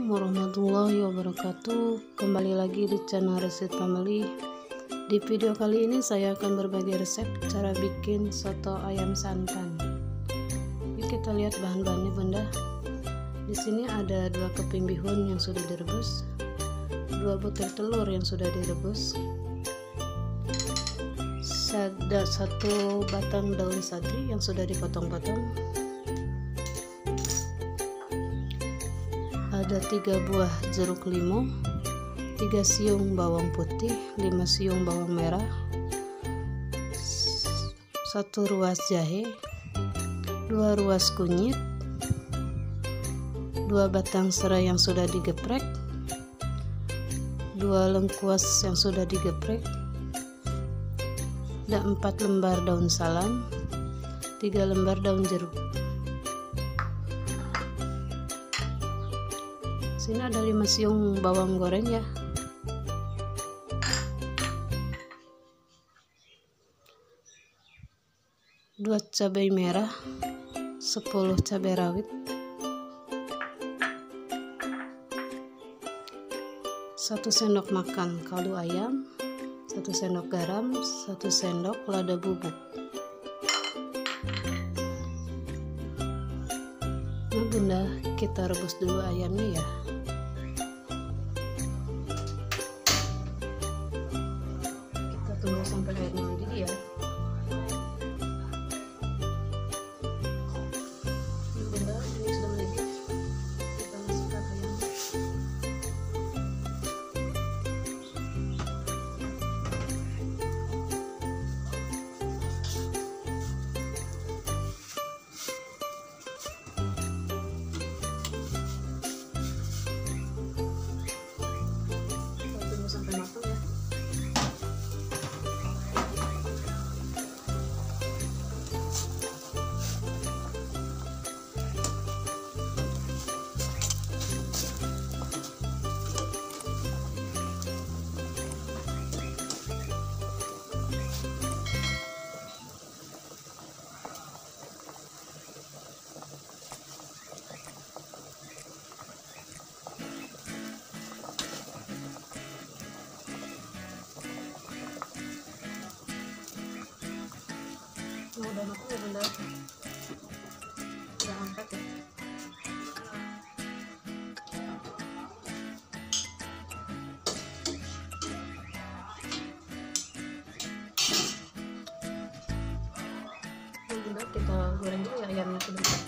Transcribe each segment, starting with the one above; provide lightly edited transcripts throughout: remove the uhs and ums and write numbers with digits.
Assalamualaikum warahmatullahi wabarakatuh. Kembali lagi di channel Resep Family. Di video kali ini saya akan berbagi resep cara bikin soto ayam santan. Yuk kita lihat bahan-bahannya bunda. Di sini ada 2 keping bihun yang sudah direbus, 2 butir telur yang sudah direbus, ada 1 batang daun salam yang sudah dipotong-potong, ada 3 buah jeruk limo, 3 siung bawang putih, 5 siung bawang merah, 1 ruas jahe, 2 ruas kunyit, 2 batang serai yang sudah digeprek, 2 lengkuas yang sudah digeprek, ada 4 lembar daun salam, 3 lembar daun jeruk. Sini ada 5 siung bawang goreng ya. Dua cabai merah, 10 cabai rawit, 1 sendok makan kaldu ayam, 1 sendok garam, 1 sendok lada bubuk. Nah bunda, kita rebus dulu ayamnya ya. Kita tunggu sampai airnya mendidih ya. Bunda, ini sudah mendidih. Kita masukkan ayam. Sampai matang ya. Udah matang ya bunda, udah angkat ya. Nah, bunda, kita goreng dulu ya ayamnya sebentar.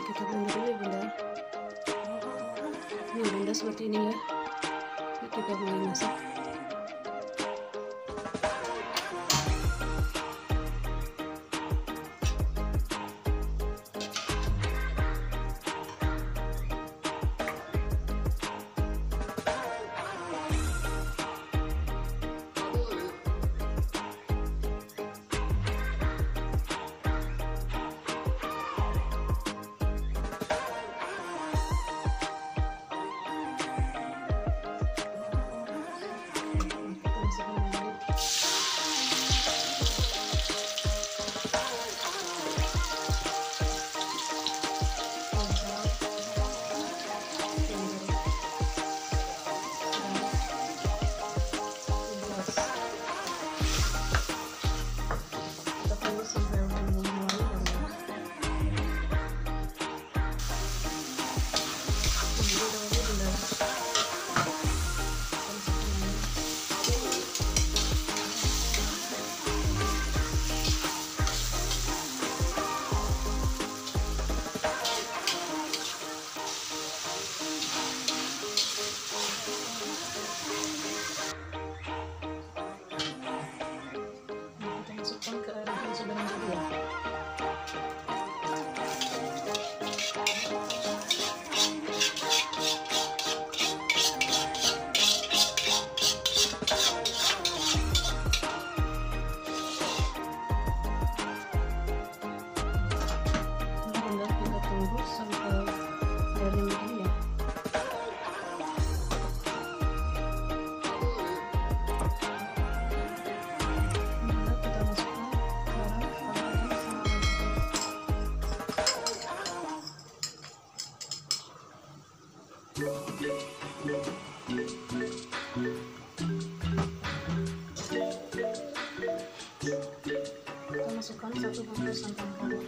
kita blender dulu ya bunda. Ini bunda seperti ini ya. Yuk kita mulai masak. Kita masukkan 1 bungkus santan kaldu.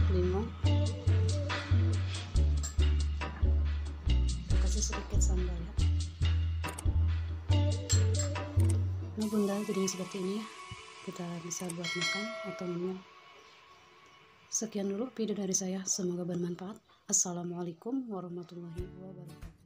Limo, kasih sedikit sambal ya. Nah bunda, jadi seperti ini ya, kita bisa buat makan atau minum. Sekian dulu video dari saya, semoga bermanfaat. Assalamualaikum warahmatullahi wabarakatuh.